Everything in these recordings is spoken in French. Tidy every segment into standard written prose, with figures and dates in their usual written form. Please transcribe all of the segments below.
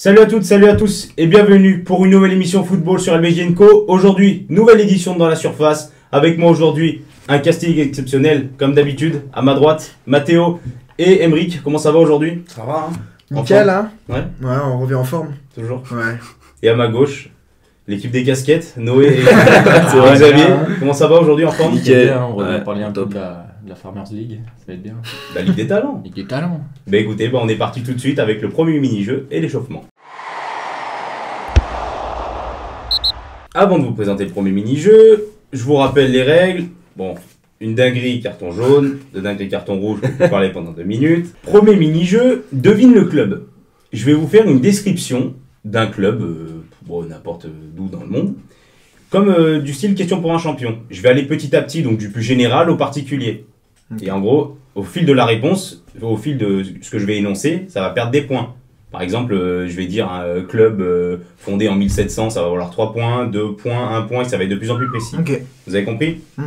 Salut à toutes, salut à tous et bienvenue pour une nouvelle émission football sur LBJ & Co. Aujourd'hui, nouvelle édition Dans la Surface. Avec moi aujourd'hui, un casting exceptionnel comme d'habitude. À ma droite, Mathéo et Emeric. Comment ça va aujourd'hui? Ça va, hein? Nickel, hein? Ouais, Ouais, on revient en forme. toujours. Ouais. Et à ma gauche, l'équipe des casquettes, Noé et Xavier. Comment ça va aujourd'hui en forme? Nickel. On va Ouais, parler un peu top. de la Farmers League, ça va être bien. La Ligue des Talents. Ligue des talents. Bah écoutez, on est parti tout de suite avec le premier mini-jeu et l'échauffement. Avant de vous présenter le premier mini-jeu, je vous rappelle les règles. Bon, une dinguerie, carton jaune, de dinguerie, carton rouge, on peut parler pendant 2 minutes. Premier mini-jeu, devine le club. Je vais vous faire une description d'un club, n'importe d'où dans le monde, comme du style question pour un champion. Je vais aller petit à petit, donc du plus général au particulier. Ok. Et en gros, au fil de la réponse, au fil de ce que je vais énoncer, ça va perdre des points. Par exemple, je vais dire un club fondé en 1700, ça va valoir 3 points, 2 points, 1 point, et ça va être de plus en plus précis. Ok. Vous avez compris? Mhm.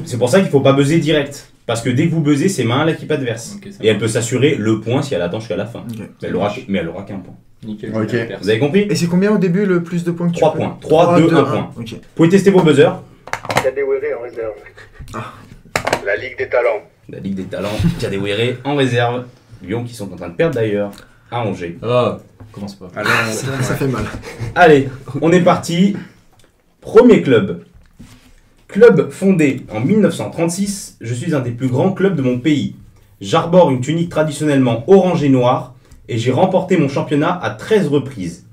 C'est pour ça qu'il ne faut pas buzzer direct. Parce que dès que vous buzzez, c'est main à l'équipe adverse. Ok, ça Et elle va. peut s'assurer le point si elle attend jusqu'à la fin. Ok. Mais elle aura qu'un point. Nickel. Ok. Vous avez compris? Et c'est combien au début le plus de points que tu 3 peux points. 3, 2, 1 point. Ok. Vous pouvez tester vos buzzers. Kadewere en réserve. La Ligue des Talents. La Ligue des Talents, Kadewere en réserve. Lyon qui sont en train de perdre d'ailleurs à Angers. Ah, commence pas. Alors, Ça fait mal. Allez, on est parti. Premier club. Club fondé en 1936, je suis un des plus grands clubs de mon pays. J'arbore une tunique traditionnellement orange et noire et j'ai remporté mon championnat à 13 reprises.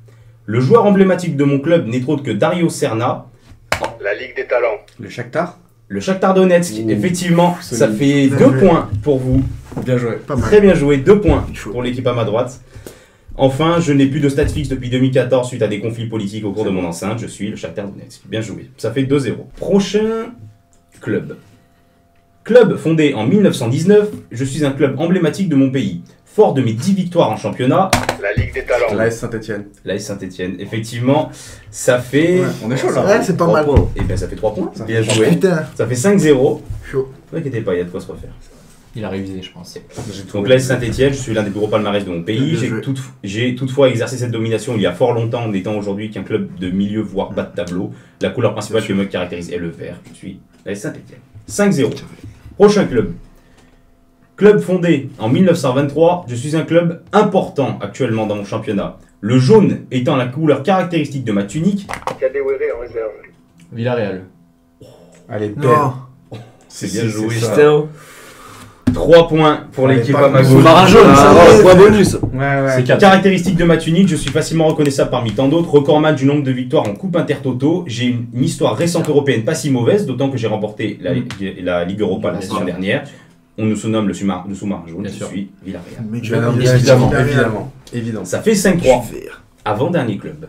Le joueur emblématique de mon club n'est autre que Dario Serna, La Ligue des Talents. le Shakhtar. le Shakhtar Donetsk. Ouh, Effectivement, ça solide. fait Bien 2 joué. points pour vous. Bien joué. Pas mal. Très bien joué, 2 points Chaud. pour l'équipe à ma droite. Enfin, je n'ai plus de stade fixe depuis 2014 suite à des conflits politiques au cours de mon enceinte. Je suis le Shakhtar Donetsk. Bien joué. Ça fait 2-0. Prochain club. Club fondé en 1919, je suis un club emblématique de mon pays. Fort de mes 10 victoires en championnat, La Ligue des Talents. L'AS Saint-Etienne. l'AS Saint-Etienne. Effectivement, ça fait... Ouais, on est chaud là. Ouais, c'est pas mal. Eh bien, ça fait 3 points. Ça Bien fait joué. Putain, Ça fait 5-0. chaud. Ne vous inquiétez pas, il y a de quoi se refaire. Il a révisé, je pense. Donc l'AS Saint-Etienne, je suis l'un des plus gros palmarès de mon pays. Bien joué. J'ai toutefois exercé cette domination il y a fort longtemps en étant aujourd'hui qu'un club de milieu voire bas de tableau. La couleur principale qui me caractérise est le vert. Je suis l'AS Saint-Etienne. 5-0. Prochain club. Club fondé en 1923, je suis un club important actuellement dans mon championnat. Le jaune étant la couleur caractéristique de ma tunique, Kadewere en réserve. Villarreal. Allez, belle. Non. c'est bien joué ça. ça. 3 points pour Allez, l'équipe pas à ma mal. gauche. Marin jaune, ça va, point bonus. Ouais, ouais. C'est 4. Caractéristique de ma tunique, je suis facilement reconnaissable parmi tant d'autres. Recordman du nombre de victoires en Coupe Intertoto. J'ai une histoire récente européenne pas si mauvaise, d'autant que j'ai remporté la Ligue Europa la Bien saison sûr. dernière. On nous surnomme le sous-marin jaune, Bien je sûr. suis Villarreal. Mec, je Bien, vais évidemment, évidemment. Évident. Ça fait Je 5-3. suis vert. Avant-dernier club.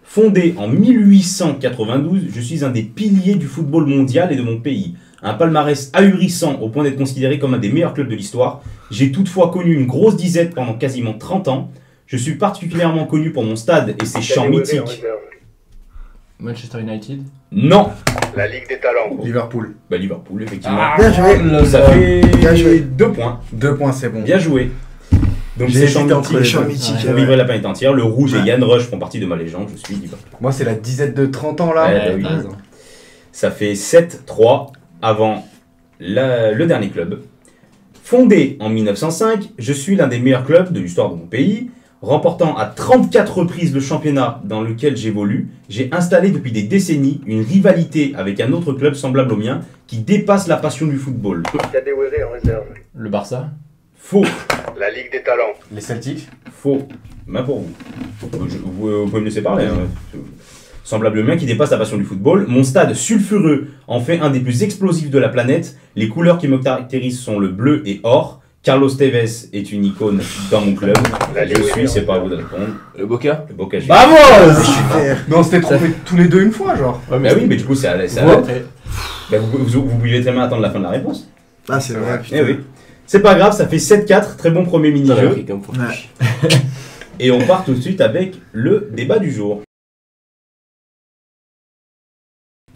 Fondé en 1892, je suis un des piliers du football mondial et de mon pays. Un palmarès ahurissant au point d'être considéré comme un des meilleurs clubs de l'histoire. J'ai toutefois connu une grosse disette pendant quasiment 30 ans. Je suis particulièrement connu pour mon stade et ses chants Kadewere en mythiques. réserve. Manchester United. Non. La Ligue des Talents. Liverpool. Bah Liverpool, effectivement. Bien joué. Ça fait Bien joué. 2 points. 2 points, c'est bon. Bien joué. Donc J'ai ces chants hésité entre mythiques, Les chants mythiques. font vivre la planète entière. Le rouge et Ouais. Yann Rush font partie de ma légende. Je suis Liverpool. Moi, c'est la disette de 30 ans là. Ouais, bah oui. t'as raison. Ça fait 7-3 avant le dernier club. Fondé en 1905, je suis l'un des meilleurs clubs de l'histoire de mon pays. Remportant à 34 reprises le championnat dans lequel j'évolue, j'ai installé depuis des décennies une rivalité avec un autre club semblable au mien qui dépasse la passion du football. Kadewere en réserve. Le Barça. Faux, La Ligue des Talents. Les Celtics. faux, main pour vous. Vous pouvez me laisser parler. Hein. Semblable au mien qui dépasse la passion du football. Mon stade sulfureux en fait un des plus explosifs de la planète. Les couleurs qui me caractérisent sont le bleu et or. Carlos Tevez est une icône dans mon club. Je suis, c'est pas à vous de répondre. Le Boca. Le Boca Je suis Bravo. vert. Mais on s'était trompés tous les deux une fois, genre. Ouais, Bah oui, mais du coup, c'est à la. Ouais. Bah, vous pouvez très bien attendre la fin de la réponse. Ah, c'est vrai, putain. Eh oui. C'est pas grave, ça fait 7-4. Très bon premier mini-jeu. Ouais. Et on part tout de suite avec le débat du jour.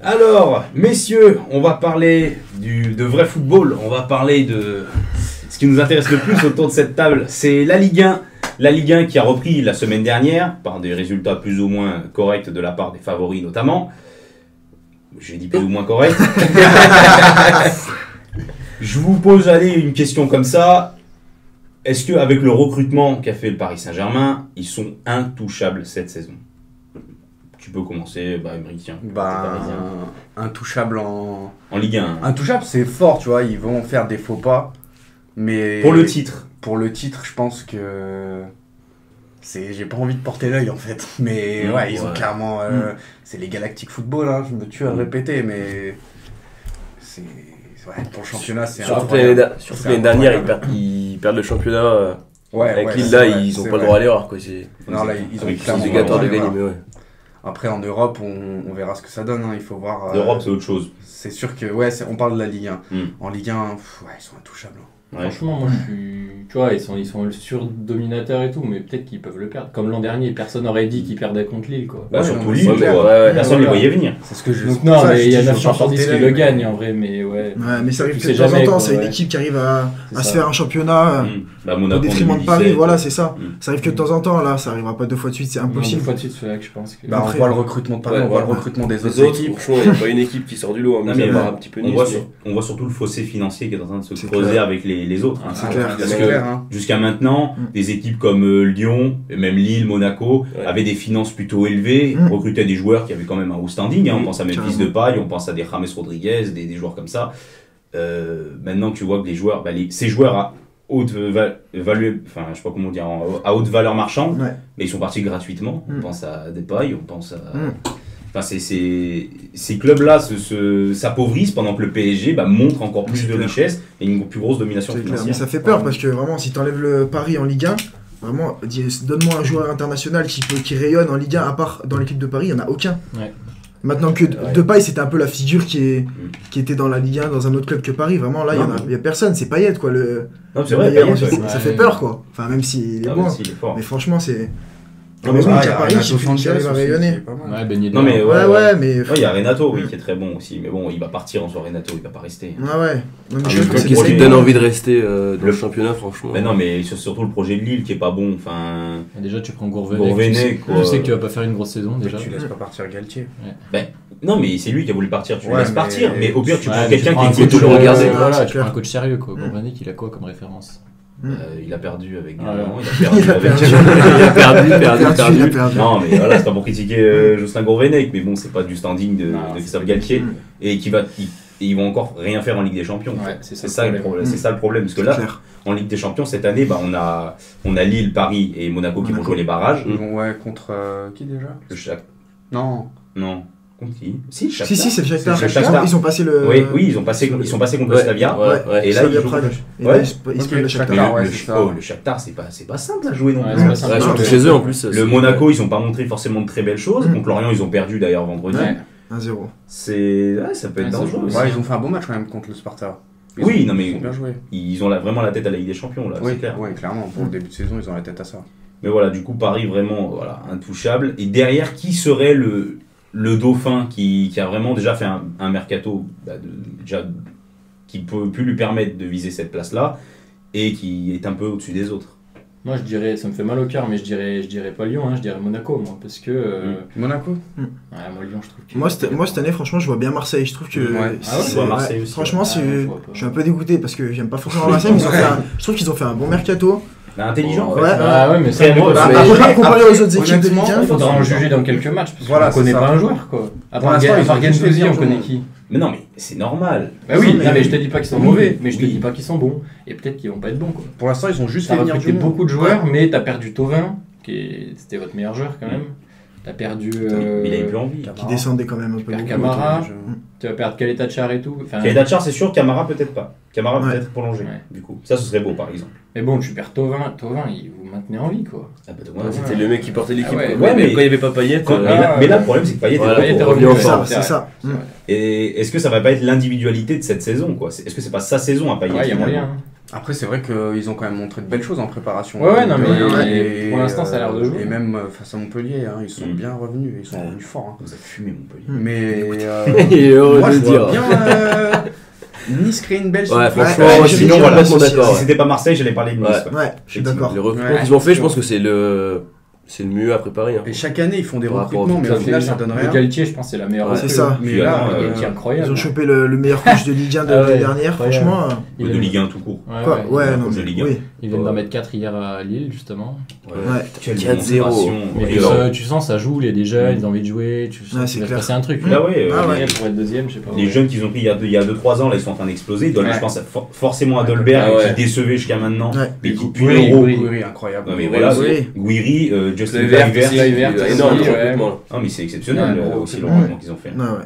Alors, messieurs, on va parler de vrai football. On va parler de ce qui nous intéresse le plus autour de cette table. C'est la Ligue 1. La Ligue 1 qui a repris la semaine dernière, par des résultats plus ou moins corrects de la part des favoris notamment. J'ai dit plus ou moins corrects. Je vous pose une question comme ça. Est-ce qu'avec le recrutement qu'a fait le Paris Saint-Germain, ils sont intouchables cette saison? Tu peux commencer, Emery, tiens. t'es parisien. Intouchable en Ligue 1. Intouchable, c'est fort, tu vois, ils vont faire des faux pas. Mais Pour le titre. Pour le titre, je pense que j'ai pas envie de porter l'œil en fait. Mais ouais, ils ont clairement c'est les Galactic Football, hein, je me tue à le répéter, mais c'est pour le championnat, c'est Surtout incroyable. que l'année dernière, ils perdent le championnat. Avec Lille, là, ils ont pas le droit à l'erreur. Non, là, ils ont Avec clairement obligatoire de le droit à gagner, l'erreur. mais ouais. Après, en Europe, on verra ce que ça donne. Hein. Il faut voir. L'Europe, c'est autre chose. C'est sûr que, on parle de la Ligue 1. En Ligue 1, ils sont intouchables. Ouais. Franchement, moi, tu vois, ils sont surdominateurs et tout, mais peut-être qu'ils peuvent le perdre. Comme l'an dernier, personne n'aurait dit qu'ils perdaient contre Lille, quoi. Surtout non, Lille, c'est clair. personne ne les voyait venir. C'est ce que je Donc non, mais il y a 9 chances sur 10 qui le gagnent, en vrai, mais ouais. Ouais, mais ça arrive Tu que sais de temps en jamais, temps, quoi, c'est une ouais. équipe qui arrive à C'est se ça. faire un championnat au Monaco détriment de 2017. Paris, voilà, c'est ça. Mm. Ça arrive que de temps en temps, là, ça arrivera pas 2 fois de suite, c'est Non, impossible. deux fois de suite, c'est là que je pense que. On Après, voit le recrutement de Paris, on voit le recrutement des Les autres autres, équipes. franchement, il n'y a pas une équipe qui sort du lot, Non, mais mais va un petit peu on niche. voit surtout le fossé financier qui est en train de se C'est creuser clair. avec les autres. hein. C'est clair. Parce C'est que clair, hein. jusqu'à maintenant, des équipes comme Lyon, et même Lille, Monaco, Ouais. avaient des finances plutôt élevées, recrutaient des joueurs qui avaient quand même un haut standing. On pense à Memphis Carrément. Depay, on pense à des James Rodriguez, des joueurs comme ça. Maintenant, tu vois que les joueurs, ces joueurs à haute je sais pas comment dire, à haute valeur marchande, Ouais. mais ils sont partis gratuitement. On pense à Depay, on pense à. Enfin, ces clubs-là s'appauvrissent pendant que le PSG montre encore plus C'est de clair. richesse et une plus grosse domination C'est clair, financière. mais ça fait peur parce que vraiment, si t'enlèves le Paris en Ligue 1, vraiment, donne-moi un joueur international qui rayonne en Ligue 1, à part dans l'équipe de Paris, il n'y en a aucun. Ouais. Maintenant que Depay, c'était un peu la figure qui était dans la Ligue 1, dans un autre club que Paris, vraiment là, il n'y a personne, c'est Payet quoi. Non, c'est vrai, meilleur, Payet, ouais. ça fait peur quoi. Enfin, même s'il est Ah, bon, mais si, il est fort. mais franchement, c'est. Non, mais Heureusement ouais, qu'il y a Paris qui arrive à rayonner. Ouais, Ben Yedder. Non, mais Ouais, mais. il y a Renato, oui, qui est très bon aussi, mais bon, il va partir en soi, Renato, il va pas rester. Ouais, ouais. Non, mais Ah, je mais trouve que le c'est projet- Qui donne envie de rester dans le Le- championnat, franchement. Mais non, mais surtout le projet de Lille qui est pas bon. Enfin, Déjà, tu prends Gourvenec. Gourvenec, quoi. Tu sais que tu vas pas faire une grosse saison déjà. Tu laisses pas partir Galtier. non, mais c'est lui qui a voulu partir. Tu le Ouais, laisses mais- partir, mais au pire, tu Ouais, prends mais quelqu'un tu prends un qui est coach, coach de regarder. c'est Voilà, tu clair. prends un coach sérieux quoi. Gourvenec, il a quoi comme référence? Il a perdu avec. Ah, ouais. Il a perdu Il a avec. perdu. Il a perdu. Non, mais voilà, c'est pas pour critiquer Jocelyn Gourvenec, mais bon, c'est pas du standing de Non, Christophe Galtier et ils vont encore rien faire en Ligue des Champions. Ouais, C'est ça le problème. C'est ça le problème, parce que C'est là, clair. en Ligue des Champions cette année, on a Lille, Paris et Monaco qui vont Monaco. jouer les barrages. Ils vont, contre qui déjà Le Shakhtar. Non. Non. Contre qui? Si, Si, si, c'est le Shakhtar. C'est le Shakhtar. Ils ont passé le. Oui, ils sont passés contre le Slavia. Ouais. Et là, Slavia ils jouent Prague. contre- Et Ouais. là, ils se prennent le Shakhtar. Mais Shakhtar, ouais, le, c'est ça. le Shakhtar, c'est pas simple à jouer non Ouais, plus. c'est pas simple. Ouais, surtout Non, chez eux en plus. Le Monaco, ils ont pas montré forcément de très belles choses. Mm. Contre Lorient, ils ont perdu d'ailleurs vendredi. Ouais. 1-0. Ça peut être Ouais, dangereux c'est aussi. Ouais, ils ont fait un bon match quand même contre le Sparta. Oui, non, mais- Ils ont bien joué. Ils ont vraiment la tête à la Ligue des Champions, là, Oui, c'est clair. ouais, clairement. Pour le début de saison, ils ont la tête à ça. Mais voilà, du coup, Paris vraiment intouchable. Et derrière, qui serait le dauphin qui a vraiment déjà fait un mercato qui peut plus lui permettre de viser cette place-là et qui est un peu au-dessus des autres? Moi, je dirais, ça me fait mal au cœur, mais je dirais pas Lyon, je dirais Monaco, moi, parce que. Monaco Ouais, moi, Lyon, je trouve que. Moi, cette année, franchement, je vois bien Marseille. Je trouve que. Ouais. Ah ouais, c'est- je vois Marseille aussi, Franchement, ouais. Ah, je vois pas. je suis un peu dégoûté parce que j'aime pas forcément Marseille. Mais je trouve qu'ils ont fait un bon mercato. Intelligent, en fait. Ouais. Ah ouais, mais ça, Très bon, moi, bah, mais- Après, comparé aux autres équipes de honnêtement, Ligue 1, il faudra en juger dans quelques matchs, parce Voilà, qu'on connaît c'est ça. pas un joueur, quoi. À Pour part l'instant, ils ont Gendouzi, juste fait on bien connaît tout qui? Mais non, mais c'est normal. Bah oui, mais- non, mais je te dis pas qu'ils sont Oui, mauvais, mais je te oui. dis pas qu'ils sont bons. Et peut-être qu'ils vont pas être bons, quoi. Pour l'instant, ils ont juste T'as fait venir recruté du monde. beaucoup de joueurs, mais t'as perdu Thauvin, c'était votre meilleur joueur quand même. T'as perdu. Il avait plus envie. qui descendait quand même un peu. Perd beaucoup. Camara. Tu vas perdre Kaleta Char et tout. Enfin, Kedachar, c'est sûr, Camara peut-être pas. Camara Ouais. peut-être prolongé, Ouais. du coup. Ça, ce serait beau, par exemple. mais bon, tu perds Thauvin, il vous maintenez en vie, quoi. Ah, bah, Ouais. C'était le mec qui portait l'équipe. Ah ouais. quoi. Ouais, mais- Quand il n'y avait pas Payet. Mais là, le problème, c'est que Payet est Voilà, de Payet est retour. revenu, revenu ouais, en forme. C'est ça. c'est vrai. Et est-ce que ça va pas être l'individualité de cette saison, quoi? Est-ce que c'est pas sa saison à Payet? Ouais, il y a finalement moyen. hein. Après, c'est vrai qu'ils ont quand même montré de belles choses en préparation. Ouais, non, mais Et, pour l'instant, ça a l'air de jouer. Et même face à Montpellier, ils sont bien revenus. Ils sont revenus forts. Vous avez fumé Montpellier. Mais Il est heureux moi, de je le vois dire. bien. Nice crée une belle Ouais, surprise. franchement, Ouais, sinon, j'ai complètement mis d'accord. Si ouais. c'était pas Marseille, j'allais parler de Nice. Ouais. Ouais, je suis d'accord. Les recrutements Ouais. qu'ils ont fait, je pense que c'est le mieux à préparer. Hein. Et chaque année, ils font des Par rapport recrutements, au mais au final, ça donne Le rien. Galtier, je pense, c'est la meilleure. Ouais, c'est recrue. ça. Mais Puis là, avant, Galtier, incroyable. Ils ont chopé le meilleur coach de Ligue 1 de Ah ouais, l'année dernière, incroyable. franchement. Ils De viennent- Ligue 1 tout court. Quoi ouais, Ouais, il non, coach de mais Ligue 1. oui. Ils viennent d'en mettre 4 hier à Lille, justement. Ouais. Quelle 4-0. démonstration. Mais Et tu, alors, tu sens, ça joue, il y a des jeunes, ils ont envie de jouer, tu sens Ouais, qu'il c'est va se clair. passer un truc. Là, ouais, Ah ouais. Pour être deuxième, je sais pas. les jeunes qu'ils ont pris il y a 2-3 ans, là, ils sont en train d'exploser. Ils donnent, Ouais. je pense, forcément à Dolberg, Ah ouais. qui décevait jusqu'à maintenant. Ouais. Mais qui pue Oui, l'euro. oui. Oui, incroyable. Non, mais voilà, Oui. Guiri, Justin Kluivert Kluivert. aussi, Kluivert, énorme aussi, recrutement. là. Ah, mais c'est exceptionnel Ouais, aussi le ouais. recrutement qu'ils ont fait. Ouais, ouais.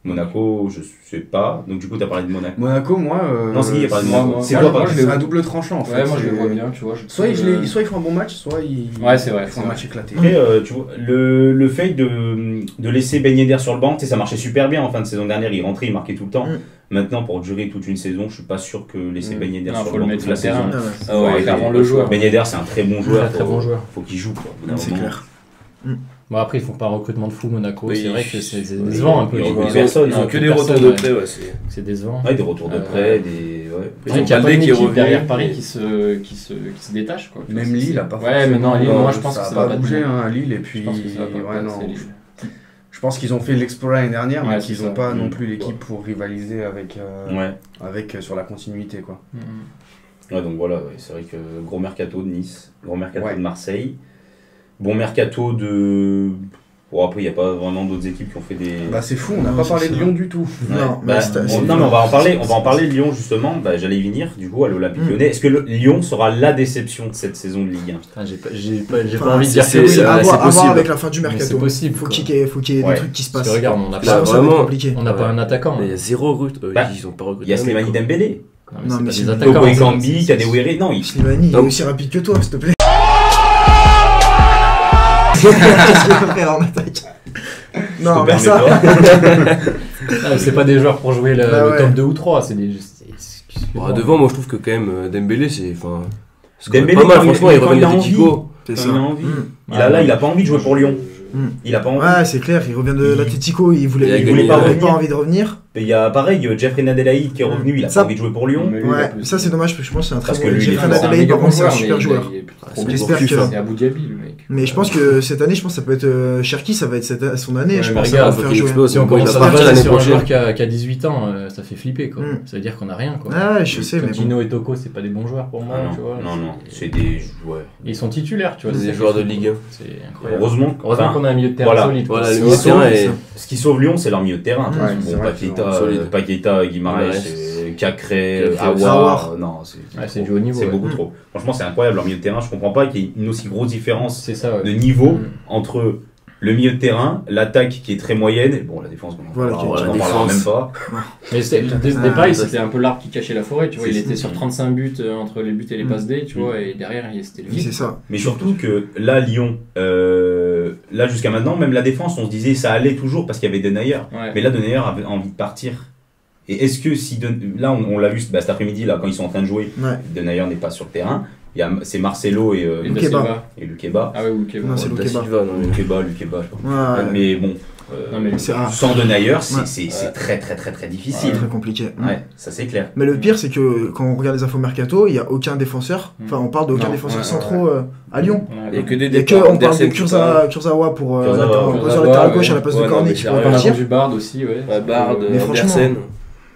Monaco, je sais pas. Donc, du coup, t'as parlé de Monaco. Monaco, moi. Non, c'est qui qui a parlé de moi, Monaco moi, C'est moi, toi, moi, pas je C'est un double tranchant en fait. Ouais, moi je le C'est- vois bien, tu vois. Soit ils font un bon match, soit ils Ouais, c'est vrai, ils font c'est un vrai. match éclaté. Après, tu vois, le fait de laisser Ben Yedder sur le banc, tu sais, ça marchait super bien en fin de saison dernière. Il rentrait, il marquait tout le temps. Maintenant, pour durer toute une saison, je suis pas sûr que laisser Ben Yedder Non, sur faut le le banc mettre toute la sur le saison. terrain. Ah ouais. Ah ouais, clairement, il- le joueur. Ben Yedder, c'est un très bon joueur. Très bon joueur. Faut qu'il joue. Quoi, au bout d'un C'est moment. clair. Bon, après, ils font pas un recrutement de fou, Monaco. Oui. C'est vrai que c'est Oui, décevant un peu. ils tu vois. recrutent personne, Ils ont hein, que des personne, retours de ouais. près, ouais. c'est- C'est décevant. Ouais, des retours de près, des. Ouais. Ils Ouais, ont qu'il y a pas Baldé une qui est équipe revenu. derrière Paris qui se détache. Quoi. Même Lille a pas Ouais, mais non, Lille, moi je pense ça que a ça va pas pas bougé tenir. hein, Lille et puis Je pense que ça va pas ouais, passer, non. Lille. Je pense qu'ils ont fait l'exploit l'année dernière, Ouais, mais c'est qu'ils ça. n'ont pas non Mm. plus l'équipe pour rivaliser avec Ouais. sur la continuité quoi. Ouais, donc voilà, ouais, c'est vrai que gros mercato de Nice, gros mercato Ouais. de Marseille, bon mercato de. Bon, après, il n'y a pas vraiment d'autres équipes qui ont fait des. Bah c'est fou, on n'a Non, pas c'est parlé ça. de Lyon du tout. Ouais. Non, Bah, mais c'est- non, mais on va en parler de Lyon justement. Bah, j'allais y venir du coup à l'Olympique Lyonnais. Est-ce que Lyon sera la déception de cette saison de Ligue 1? Putain, j'ai Enfin, pas envie de dire c'est- que oui. c'est- à c'est voir possible. avec la fin du Mais mercato. c'est possible. Faut quoi. qu'il y ait Ouais. des trucs qui se Parce passent. que regarde, on n'a Là, Sinon, pas, ça va être vraiment, compliqué. on n'a pas un attaquant. Mais il y hein. a zéro recrute. Bah, Ils ont pas recruté. Il y a un mec, Slimani quoi. Dembélé, Non, mais c'est c'est pas des Toko Toko attaquants. Ekambi, Kadewere. Non, Slimani, il est Non. aussi rapide que toi, s'il te plaît. Qu'est-ce qu'il peut faire en attaque? Non, mais ça. Ah, c'est pas des joueurs pour jouer le, Bah le ouais. top 2 ou 3, c'est des. Bon, devant, moi je trouve que quand même Dembélé, c'est. Enfin, c'est quand même Dembélé, pas mal, quand franchement, il- il quand revient il a d'Atletico. C'est il ça. a envie. Mm. Il a pas envie de jouer pour Lyon. Mm. Il a pas envie. Ouais, c'est clair, il revient de l'Atletico, il Il a voulait gagné, pas, ouais. pas envie de revenir. Et il y a pareil, Jeffrey Nadelaï qui est revenu, il a Ça- pas envie de jouer pour Lyon. Mais lui, il a Ouais, plus- ça c'est dommage, parce que je pense que c'est un très Parce bon que lui, il est Jeffrey fort. C'est un Nadelaï, méga par contre, c'est un bon super joueur, joueur. mais il est plus trop c'est bon. J'espère bon que. kiff, C'est Abu Dhabi, le mec. Mais je pense que cette année, je pense que ça peut être. Cherki, ça va être son année, Ouais, je mais pense, regarde, ça va faut faire qu'il jouer. explose. Si on Bon, il commence va à partir partir l'année sur un prochaine. joueur qui a 18 ans, ça fait flipper quoi. Mm. Ça veut dire qu'on a rien quoi. Ouais, je sais, mais bon. Tino et Toko, c'est pas des bons joueurs pour moi, Ah tu vois. non, c'est des joueurs. Ils sont titulaires, tu vois. C'est c'est des ça joueurs qui est de fou, Ligue 1. C'est incroyable. Heureusement Heureusement qu'on a un milieu de terrain voilà. solide. quoi. Voilà, Ce le qui milieu de terrain sauve- est. Ce qui sauve Lyon, c'est leur milieu de terrain. Ouais, c'est Bon, vrai Paqueta, Guimaraes, Guimaraes. Cacré, Cacré, Aouar. Non, c'est du haut niveau, C'est ouais. beaucoup trop. Franchement, c'est incroyable leur milieu de terrain. Je comprends pas qu'il y ait une aussi grosse différence C'est ça, ouais. de niveau Mm. entre le milieu de terrain, l'attaque qui est très moyenne, et bon, la défense, on en Voilà, parlera- la on en parlera défense. même pas. Mais dès le départ, c'était un peu l'arbre qui cachait la forêt, tu vois. C'est Il ça. était sur 35 buts entre les buts et les passes D, tu Mm. vois, et derrière, c'était le C'est vide. ça. Mais surtout que là, Lyon, là jusqu'à maintenant, même la défense, on se disait ça allait toujours parce qu'il y avait Denayer. Ouais. Mais là, Denayer avait envie de partir. Et est-ce que si. Là, on l'a vu cet après-midi, là, quand ils sont en train de jouer, Ouais. Denayer n'est pas sur le terrain. C'est Marcelo et Et Da Lukeba. Silva. Lukeba. Ah ouais, ou Lukeba. Non, c'est Da Lukeba. Silva, non, mais- Lukeba, je sais pas. Ouais, Mais bon, Non, mais c'est rare. sans Denayer, Ouais. c'est très très très très difficile. C'est très compliqué. Ouais, ça c'est clair. Mais le pire, c'est que quand on regarde les infos mercato, il n'y a aucun défenseur. Enfin, on parle d'aucun Non, défenseur ouais, centraux à Lyon. Il y a que des Il y a que, départs. on parle de Andersen qui part. Kurzawa pour Kurzawa, latéral latéral gauche à la place ouais, de non, Cornet mais qui c'est pourrait rien. On a partir. vendu Bard aussi, ouais. Ouais, Bard, Mais franchement, Andersen.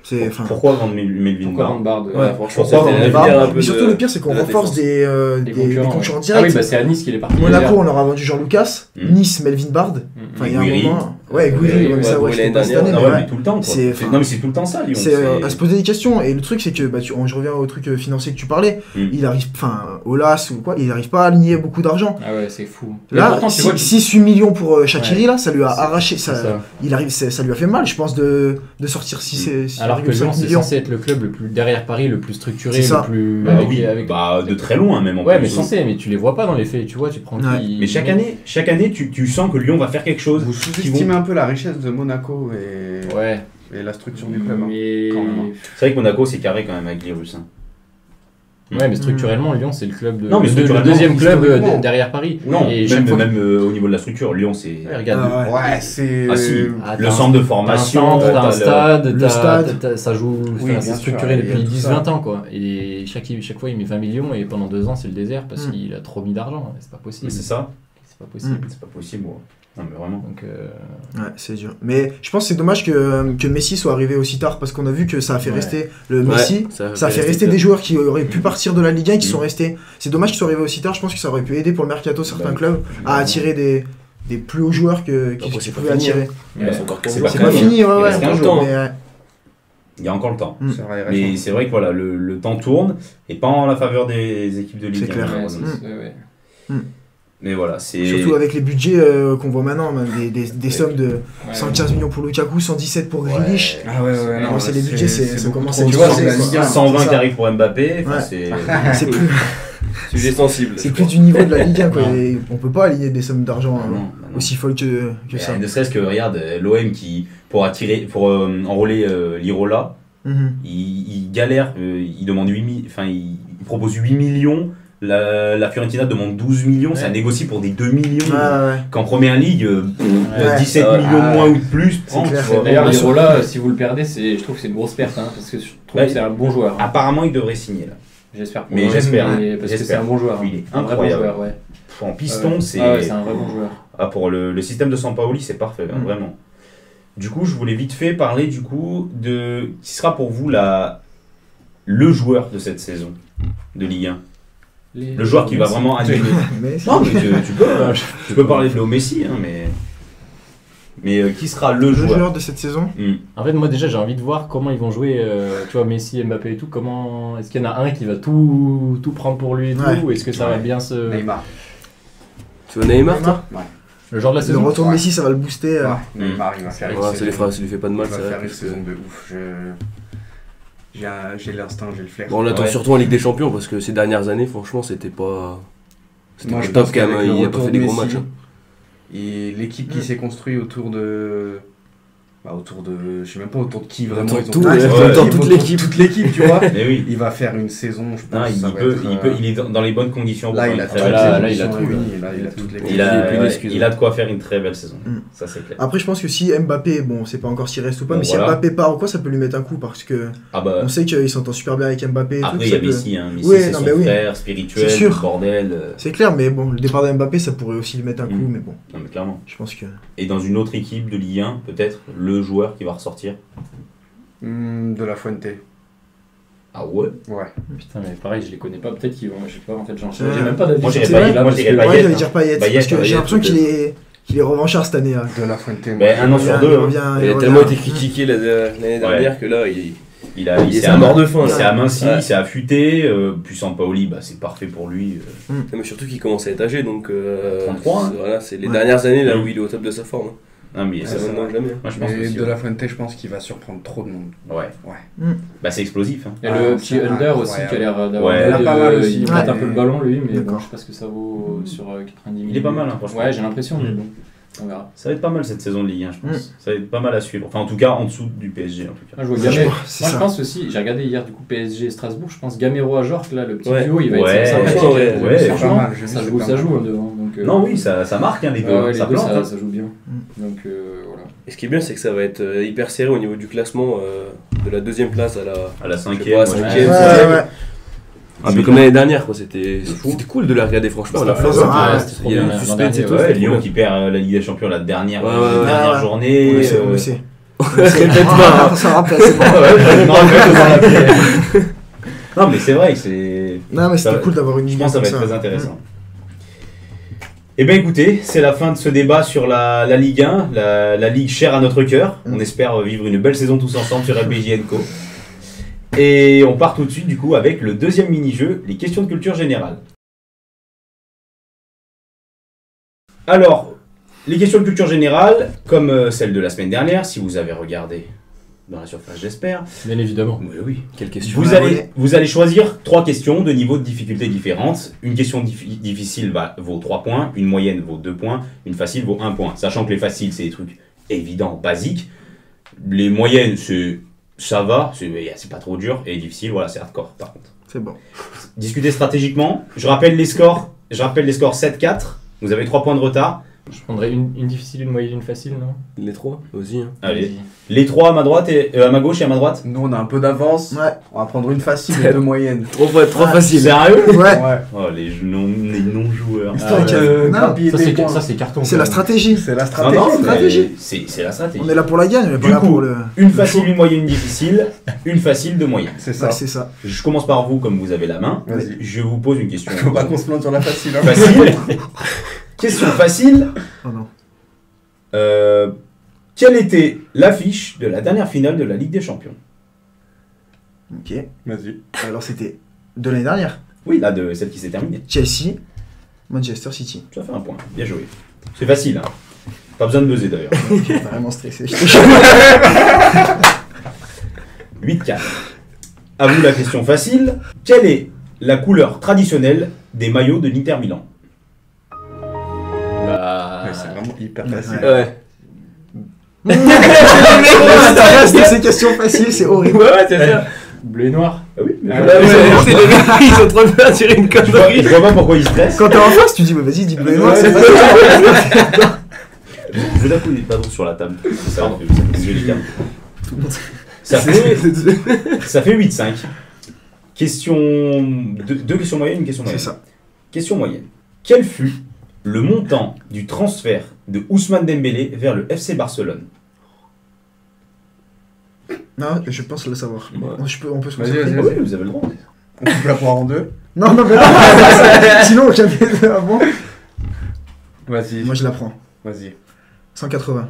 C'est, enfin, Pourquoi vendre Melvin Pourquoi Barr vendre Bard Ouais, Ouais. franchement, Pourquoi c'était on la est lumière un mais peu surtout de- le pire, c'est qu'on de la renforce défense. des concurrents concurrents ouais. directs. Ah oui, bah c'est à Nice qu'il est parti. Monaco, hier. on leur a vendu Jean-Lucas. Mm. Nice, Melvin Bard. Mm. Enfin, il y a un Guiri. moment. Ouais, Guiri, Ouais, mais ça, ouais, ouais, c'était l'année pas cette dernière. année, Non, mais ouais, ouais. mais tout le temps. Quoi. C'est- enfin, Non, mais c'est tout le temps ça, Lyon. C'est à se poser des questions. Et le truc, c'est que je reviens au truc financier que tu parlais. Mm. Il arrive, enfin, Olas ou quoi, il arrive pas à aligner beaucoup d'argent. Ah ouais, c'est fou. Mais Là, pourtant, tu vois, 6-8 millions pour Shaqiri, là, ça lui a arraché. c'est ça. Ça lui a fait mal, je pense, de sortir 6 Alors que Lyon, c'est millions. censé être le club le plus derrière Paris, le plus structuré, C'est ça. le plus. Bah avec- oui, avec- bah, de très loin même en Ouais, plus. mais censé, mais tu les vois pas dans les faits, tu vois, tu prends Ouais. qui. Mais chaque année, tu sens que Lyon va faire quelque chose. Vous qui sous-estimez un peu la richesse de Monaco et, Ouais. et la structure du club. hein. Mais. Quand même. C'est vrai que Monaco, c'est carré quand même avec les Russes. Hein. Ouais, mais structurellement, Lyon, c'est le club Non, mais le structurellement, deuxième club historiquement. derrière Paris. Non, Et chaque fois- même au niveau de la structure, Lyon, c'est. Ouais, regarde. Ouais, c'est. Ah si, Ah, le t'as centre de T'as un formation, centre, t'as un le- stade, le stade. ça joue, Oui, bien c'est sûr, structuré il y a depuis tout 10-20 ça. ans quoi. Et chaque fois il met 20 millions et pendant 2 ans c'est le désert parce qu'il a trop mis d'argent. C'est pas Mais possible. c'est ça. C'est pas possible. C'est pas possible. Ouais. Non, mais vraiment. Donc Ouais, c'est dur. Mais je pense que c'est dommage que Messi soit arrivé aussi tard parce qu'on a vu que ça a fait Ouais. rester le Messi. Ça a fait rester des joueurs qui auraient pu partir de la Ligue 1 qui sont restés. C'est dommage qu'ils soient arrivés aussi tard. Je pense que ça aurait pu aider pour le mercato certains Bah, clubs à attirer des plus hauts joueurs qui Après, c'est pas pouvaient fini, attirer. Il reste encore 15 C'est jours. C'est quand pas même, fini, il ouais, reste ouais. 15 jours. Mais, ouais. Il y a encore le temps. Ça va, il reste Mais encore. c'est vrai que voilà, le temps tourne et pas en la faveur des équipes de Ligue 1. C'est clair. malheureusement. ouais. Mais voilà, c'est. Surtout avec les budgets qu'on voit maintenant, même des sommes de 115 millions pour Lukaku, 117 pour Grealish. Ah ouais, Non, non, c'est les budgets, ça beaucoup commence trop. à être Tu vois, trop, c'est la quoi. Ligue 1. 120 c'est qui ça. arrivent pour Mbappé. Enfin, Ouais. c'est. C'est plus, Sujet sensible. c'est plus du niveau de la Ligue 1, quoi. Non. Et on peut pas aligner des sommes d'argent Ah non, bah non. aussi folles que ça. Ne serait-ce que, regarde, l'OM qui, pour enrôler Lirola, il galère, il demande 8 enfin, il propose 8 millions, la Fiorentina demande 12 millions, ça Ouais. négocie pour des 2 millions. Ouais. Qu'en première ligue, Ouais. 17 Ah, millions de moins ou de plus, C'est prends, clair. tu vois. D'ailleurs, Bien sûr. Lirola, si vous le perdez, je trouve que c'est une grosse perte parce que je trouve Ouais. que c'est un bon joueur. Apparemment, il devrait signer là. J'espère. pour Mais lui, j'espère, parce que c'est j'espère. un bon joueur. Il est un vrai bon incroyable. joueur, ouais. En piston, c'est. Ah ouais, c'est un vrai bon joueur. Ah, pour le système de Sampaoli, c'est parfait, hein, vraiment. Du coup, je voulais vite fait parler du coup de qui sera pour vous le joueur de cette saison de Ligue 1. Le joueur qui va vraiment animer. Mais Non, mais tu peux parler de Léo Messi, hein, mais qui sera le le joueur joueur de cette saison. En fait, moi déjà, j'ai envie de voir comment ils vont jouer, tu vois, Messi, Mbappé et tout. Comment est-ce qu'il y en a un qui va tout prendre pour lui et Ouais. tout, ou est-ce que ça va bien se Neymar. Tu veux Neymar, toi le genre de la Le saison retour de Ouais. Messi, ça va le booster. Ouais, Neymar, il va faire une Ouais, saison. ça lui fait pas de mal, Il va c'est faire vrai. une saison de ouf. J'ai l'instinct, j'ai le flair. Bon, on l'attend Ouais. surtout en Ligue des Champions parce que ces dernières années, franchement, c'était pas. C'était Moi, pas je top pense quand même. qu'avec le Il a pas retour fait des de gros Messi, matchs. Et l'équipe qui s'est construite autour de. Autour de. Je sais même pas autour de qui vraiment. Autour de ils ont tout, fait ouais, une autour de toute autour l'équipe. Toute l'équipe, tu vois. Mais oui. Il va faire une saison, je pense. Non, ça va être, il est dans les bonnes conditions. pour Là, faire il une a très toutes belle les saison. là, il a conditions tout, réunies, là, il a toutes les Il a, plus ouais, d'excuses. il a de quoi faire une très belle saison. Ça, c'est clair. Après, je pense que si Mbappé, bon, c'est pas encore s'il reste ou pas, Bon, mais si voilà. Mbappé part ou quoi, ça peut lui mettre un coup parce que Ah bah, on sait qu'il s'entend super bien avec Mbappé. Et tout, après, il y ça a peut- Messi. Hein. Messi, Oui, c'est non, son mais oui. frère spirituel, C'est sûr. bordel. C'est clair, mais bon, le départ de Mbappé, ça pourrait aussi lui mettre un coup, mais bon, Non, mais clairement. je pense que. Et dans une autre équipe de Ligue 1, peut-être le joueur qui va ressortir. De la Fuente. Ah ouais. Ouais. Putain, mais pareil, je les connais pas. Peut-être qu'ils vont. Je sais pas, en fait, j'ai Ouais. même pas d'avis. Moi, sur j'irais ces pas- mecs-là, moi, parce j'irais que- pas Ouais, Payet, j'allais hein. dire Payet, Payet, parce que j'ai Payet, l'impression qu'il peut-être. est revanchard cette année. Hein. De la Fuente. moi. Ben, un an sur Il deux. revient- Hein. Il a revient- tellement été critiqué l'année dernière Ouais. que là, il Il est s'est à mort de faim. Il là. s'est aminci, Ouais. il s'est affûté. Puis Sampaoli, bah, c'est parfait pour lui. Non, mais surtout qu'il commence à être âgé, donc 33, hein. voilà, c'est les Ouais. dernières années là Mm. où il est au top de sa forme. Non, mais Ça ça, ne mange jamais. moi, je pense Mais aussi, de ouais. la Fuente, je pense qu'il va surprendre trop de monde. Ouais. Ouais. Bah, c'est explosif. Hein. Il y a le Ah, petit c'est Under aussi incroyable. qui a l'air d'avoir. Ouais. Il a pas mal aussi. Il Ouais. prête un peu le ballon lui, mais bon, D'accord. je sais pas ce que ça vaut sur 90 minutes. Il est pas mal, hein, franchement. Ouais, j'ai l'impression, mais bon, on verra. Ça va être pas mal cette saison de Ligue 1, je pense. Ça va être pas mal à suivre. Enfin, en tout cas, en dessous du PSG, en tout cas. Moi, je vois Franchement, Gamero. c'est Moi, je ça. pense aussi, j'ai regardé hier du coup PSG et Strasbourg, je pense Gamero à Jorque, là, le petit Ouais. duo, il va Ouais, être sympathique. ouais, ouais, c'est franchement, pas mal, j'ai vu, ça c'est joue, pas ça mal. joue devant. Donc, Non, oui, ça marque, hein, les deux. ouais, les ça deux, plante. hein. ça joue bien. Donc voilà. Et ce qui est bien, c'est que ça va être hyper serré au niveau du classement de la deuxième place à la. À la Je sais cinquième. pas, ouais. cinquième, Ouais, sixième. ouais. Un peu comme l'année dernière, quoi. C'était fou. cool de la regarder, franchement. À la C'était fin, plaisant. Ah, c'était trop il y a bien, le l'an suspense dernier, et tout. Ouais, c'était Lyon cool. qui perd la Ligue des Champions la dernière, Ouais, ouais, dernière ouais. journée. On le sait, on le sait. Répète pas. On s'en rappelle, c'est bon. Non, en fait, on s'en rappelle. Non, mais c'est vrai que c'est. Non, mais Ça c'était va- cool d'avoir une Je ligue pense que ça comme va être très intéressant. Eh bien écoutez, c'est la fin de ce débat sur la Ligue 1, la Ligue chère à notre cœur. On espère vivre une belle saison tous ensemble sur LPJ & Co. Et on part tout de suite du coup avec le deuxième mini-jeu, les questions de culture générale. Alors, les questions de culture générale, comme celle de la semaine dernière, si vous avez regardé dans la surface j'espère. Bien évidemment. Oui, oui. Quelle question. Vous allez choisir 3 questions de niveau de difficulté différentes. Une question difficile vaut 3 points, une moyenne vaut 2 points, une facile vaut 1 point. Sachant que les faciles, c'est des trucs évidents, basiques. Les moyennes, ça va, c'est pas trop dur. Et les difficiles, voilà, c'est hardcore par contre. C'est bon. Discutez stratégiquement. Je rappelle les scores 7-4. Vous avez 3 points de retard. Je prendrais une difficile, une moyenne, une facile, non? Les 3 aussi. Hein. Allez. Les 3 à ma droite et à ma gauche et à ma droite. Nous, on a un peu d'avance. Ouais. On va prendre une facile et 2 moyennes. Trop facile. Sérieux? Ouais. Oh, les non-joueurs. Histoire Non, Ça, c'est carton. c'est la stratégie. C'est la Non, stratégie. non, stratégie. c'est la stratégie. On est là pour la gagne, on est pas Du là coup, pour le. Une facile, une moyenne, une difficile. Une facile, 2 moyennes. C'est ça. Ouais, c'est ça. Je commence par vous, comme vous avez la main. Vas-y. Je vous pose une question. Faut pas qu'on se plante sur la facile. Hein. Facile. Question facile. Oh non. Quelle était l'affiche de la dernière finale de la Ligue des Champions? Ok. Vas-y. Alors c'était de l'année dernière. Oui, là, de celle qui s'est terminée. Chelsea, Manchester City. Tu as fait un point. Bien joué. C'est facile, hein. Pas besoin de buzzer d'ailleurs. J'ai vraiment stressé. 8-4. À vous la question facile. Quelle est la couleur traditionnelle des maillots de l'Inter Milan? Bah. Ouais, c'est vraiment hyper facile. Ouais. Reste de ces questions faciles, c'est horrible. Ouais, c'est ça. Bleu et noir. Ah oui, mais C'est les gars, ils sont trop bien tirer une je connerie. vois pas pourquoi ils stressent. Quand t'es en face, tu dis, bah, vas-y, dis bleu et noir, c'est Ouais, facile. Je d'un coup des pavons sur la table. Ça fait bouger les câbles. Ça fait 8-5. Question. Deux questions moyennes, une question moyenne. C'est ça. Question moyenne. Quel fut le montant du transfert de Ousmane Dembélé vers le FC Barcelone? Non, je pense le savoir. Ouais. On peut se Vas-y, concentrer. vas-y, Ah vas-y. oui, vous avez le droit. On coupe la poire en deux. Non, mais non. Sinon, j'avais avant. Vas-y. Moi, je la prends. Vas-y. 180.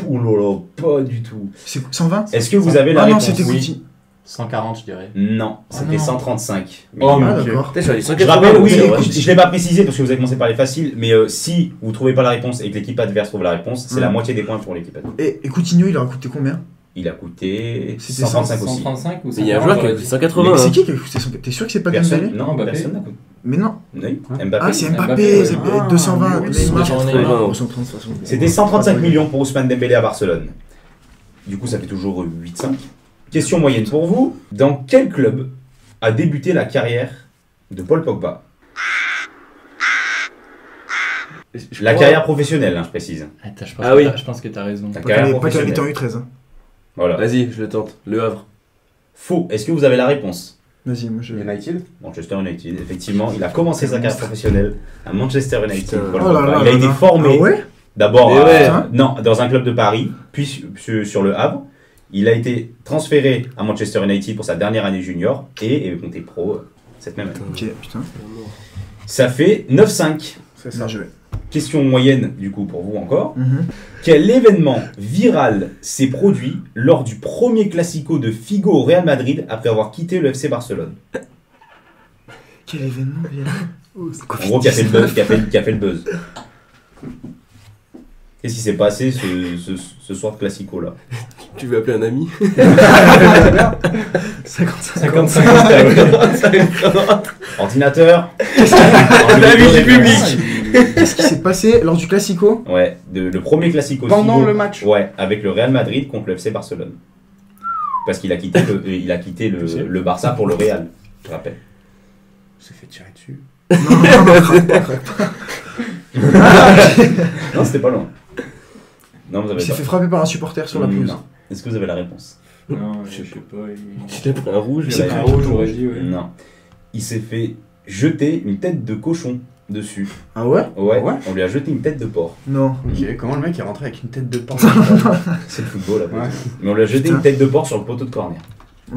Ouh là là, pas du tout. C'est 120? Est-ce que vous avez la Ah non, réponse? c'était Oui. Coutinho. 140, je dirais. Non, c'était non. 135. Oh, Ah, ok. d'accord. Putain, je suis allé Je rappelle, oui, c'est vrai. je ne l'ai pas précisé parce que vous avez commencé par les faciles, mais si vous ne trouvez pas la réponse et que l'équipe adverse trouve la réponse, c'est la moitié des points pour l'équipe adverse. Et Coutinho, il aura coûté combien? Il a coûté C'était 135 aussi. 135 ou Mais il y a un joueur qui a 140, coûté Mais 180. c'est hein. qui a coûté 100? T'es sûr que c'est pas Personne, Dembélé? non, Mbappé. personne n'a coûté. Mais non. Oui, Hein Mbappé. Ah, c'est Mbappé, Mbappé, c'est ah, 220. oui, Neymar. c'est Neymar. Neymar, 130 de toute façon. C'était 135 millions pour Ousmane Dembélé à Barcelone. Du coup, ça fait toujours 8-5. Question moyenne pour vous. Dans quel club a débuté la carrière de Paul Pogba? Je La crois- carrière professionnelle, hein, je précise. Attends, Ah oui. Je pense que t'as raison. La Pas carrière qu'elle était professionnelle. en U13. Hein. Voilà. Vas-y, je le tente. Le Havre. Faux. Est-ce que vous avez la réponse? Vas-y, moi je. United. Manchester United, effectivement, il a commencé sa carrière professionnelle à Manchester United. Putain. Paul Oh là Pogba. là Il a là été là. formé Ah ouais? d'abord Mais ouais. non, dans un club de Paris, puis sur le Havre. Il a été transféré à Manchester United pour sa dernière année junior et est compté pro cette même année. Ok, putain. Ça fait 9-5. C'est Bien ça. joué. Question moyenne du coup pour vous encore. Mhm. Quel événement viral s'est produit lors du premier Classico de Figo au Real Madrid après avoir quitté le FC Barcelone? Quel événement viral? En gros, qui a fait le buzz. Qui a fait le buzz. Qu'est-ce qui s'est passé ce soir de Classico là? Tu veux appeler un ami? 55. Ordinateur. La vie du public. Qu'est-ce qui s'est passé lors du Classico? Ouais, le premier Classico. Pendant Figo, le match. Ouais, avec le Real Madrid contre le FC Barcelone. Parce qu'il a quitté le Barça pour le Real, je rappelle. Il s'est fait tirer dessus. Non, craque pas. Non, c'était pas loin. Non, vous avez Il s'est pas. fait frapper par un supporter sur la pelouse. Non. Est-ce que vous avez la réponse? Non, je sais pas. Il a pris un rouge. C'est il a- un rouge, j'aurais dit, ouais. Non. Il s'est fait jeter une tête de cochon dessus. Ah ouais? Ouais, Ouais. on lui a jeté une tête de porc. Non. Ok, comment le mec est rentré avec une tête de porc? C'est le football après. Ouais. Mais on lui a jeté Putain. une tête de porc sur le poteau de corner.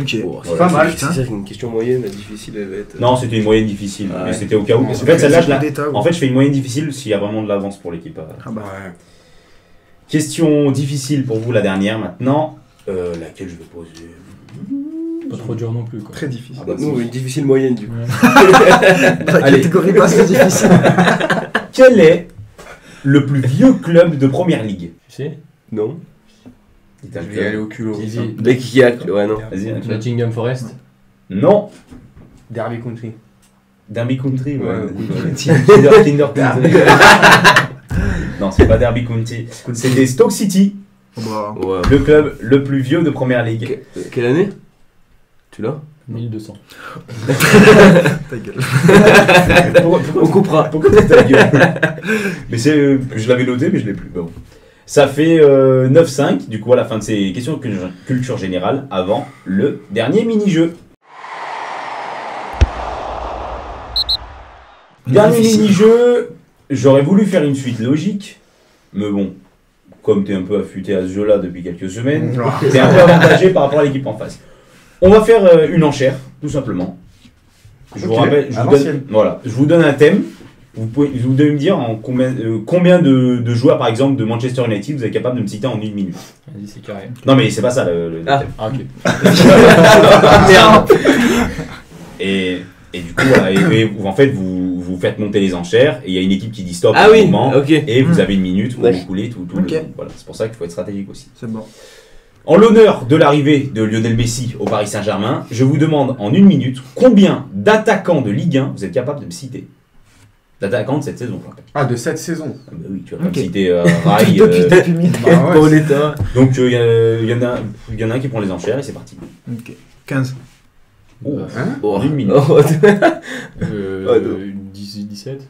Ok. Oh, Voilà. Pas mal. Si ça, c'est une question moyenne, difficile, elle va être. Non, c'était une moyenne difficile, Ah mais ouais. c'était au cas où. Non, En c'est fait, celle-là, En je fais une moyenne difficile s'il y a vraiment de l'avance pour l'équipe. Ah bah. Ouais. Question difficile pour vous, la dernière maintenant. Laquelle je vais poser? Pas trop dur non plus, quoi. Très difficile. Ah bah, Nous, une difficile moyenne, du coup. La Allez. catégorie basse, c'est difficile. Quel est le plus vieux club de première ligue? Tu sais Non. Dites un Je vais y club. aller au culot. Easy. Dès qu'il y a. Ouais, non. Vas-y, un club. Nottingham Forest. Non. Derby Country. Derby Country, ouais. Ouais. Kinder Country. Non, c'est pas Derby County. C'était Stoke City, Bah. Ouais. le club le plus vieux de première ligue. Quelle année? Tu l'as? 1200. Ta gueule. On coupera. Pourquoi t'as ta gueule? Mais je l'avais noté, mais je l'ai plus. Bon. Ça fait 9-5, du coup à la fin de ces questions de culture générale, avant le dernier mini-jeu. Dernier mini-jeu, j'aurais voulu faire une suite logique, mais bon, comme t'es un peu affûté à ce jeu-là depuis quelques semaines, t'es un peu avantagé par rapport à l'équipe en face. On va faire une enchère, tout simplement. Je vous rappelle, je vous donne un thème. Vous devez me dire en combien de joueurs, par exemple, de Manchester United vous êtes capable de me citer en 1 minute. Vas-y, c'est carré. Non, mais c'est pas ça le thème. Ah, ok. Merde. Et du coup, voilà, en fait, vous faites monter les enchères et il y a une équipe qui dit stop Ah à un oui, moment ok. et vous avez une minute pour Ouais. vous couler tout Ok. voilà, c'est pour ça qu'il faut être stratégique aussi. C'est bon. En l'honneur de l'arrivée de Lionel Messi au Paris Saint-Germain, je vous demande en 1 minute combien d'attaquants de Ligue 1 vous êtes capable de me citer. D'attaquants de cette saison, je rappelle. Ah, de cette saison. Ah bah oui, tu vas pas Ok. me citer Rai. Depuis 1000. Bah ouais, Pour l'État. Donc il y en a un qui prend les enchères et c'est parti. Ok. 15. Oh, Hein Oh. En 1 minute. Oh. 17.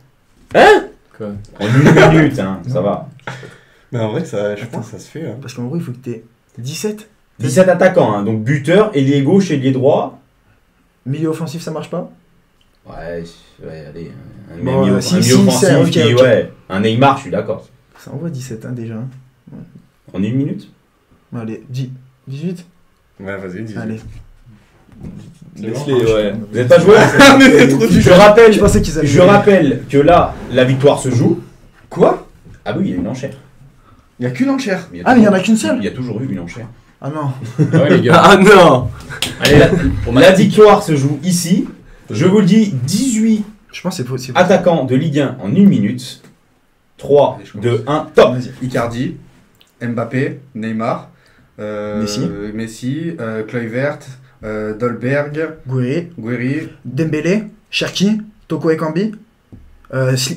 Hein? Quoi? En 1 minute, hein, ça va. Mais en vrai, je pense que ça se fait. Hein. Parce qu'en gros, il faut que t'aies 17. 17 attaquants, hein, donc buteur, ailier gauche, ailier droit. Milieu offensif, ça marche pas? Ouais, allez, un Bon, milieu si, un milieu si, offensif c'est- ok, qui, ok. ouais, un Neymar, je suis d'accord. Ça envoie 17 hein, déjà. En 1 minute. Allez, 18. Ouais, vas-y, dis. Allez. Laisse-les, ouais. Vous n'êtes pas joueur Je pensais qu'ils allaient. Je rappelle que là, la victoire se joue. Quoi? Ah oui, il y a une enchère. Il y a qu'une enchère. Ah, mais il y en a qu'une seule? Il y a toujours eu une enchère. Ah non. Ah ouais, les gars. Ah non. Allez, la victoire se joue ici. Je vous le dis, 18 Je pense que c'est possible. attaquants de Ligue 1 en 1 minute. 3, 2, 1, top. Vas-y. Icardi, Mbappé, Neymar, Messi, Kluivert, Dolberg, Gouiri, Guiri, Dembélé, Cherki, Toko Ekambi,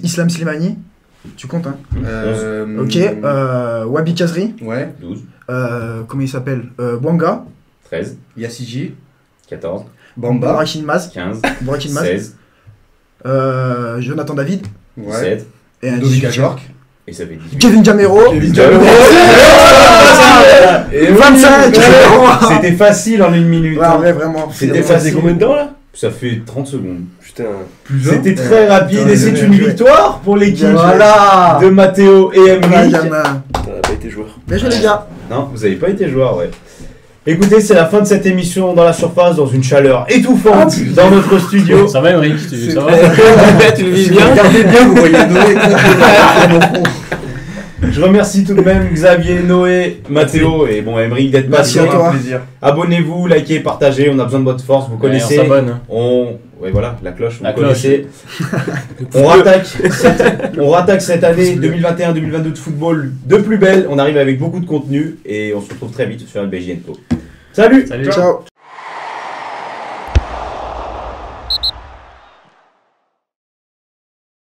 Islam Slimani. Tu comptes, hein? Ok. Wabi Kazri. Ouais, 12, Comment il s'appelle? Bwanga. 13, Yassiji, 14, Bamba, Borakin Maz. 15, Borakin Maz. 16, Jonathan David. ouais, 17. Et un Dovika 18. York, Et ça fait 18. Kevin Gamero. Et 25. C'était facile en 1 minute. Ouais, en vrai, vraiment. C'était Ça faisait facile. combien de temps là? Ça fait 30 secondes. Putain. C'était très rapide et c'est bien une joué. victoire pour l'équipe Voilà. de Matteo et Ouais, Emric. gamin. T'as pas été joueur. Bien joué, les gars. Non, vous n'avez pas été joueur, ouais. Écoutez, c'est la fin de cette émission dans la surface, dans une chaleur étouffante dans notre studio. Ça va, Emric? Ça va? Tu le vis bien? Regardez bien, vous voyez Noé. Je remercie tout de même Xavier, Noé, Mathéo et bon Emric d'être Merci passé. à toi. Plaisir. Abonnez-vous, likez, partagez, on a besoin de votre force, vous connaissez. On s'abonne. Ouais, voilà, la cloche, vous La connaissez. On rattaque cette année 2021-2022 de football de plus belle. On arrive avec beaucoup de contenu et on se retrouve très vite sur BJN Co. Salut. Salut. Ciao.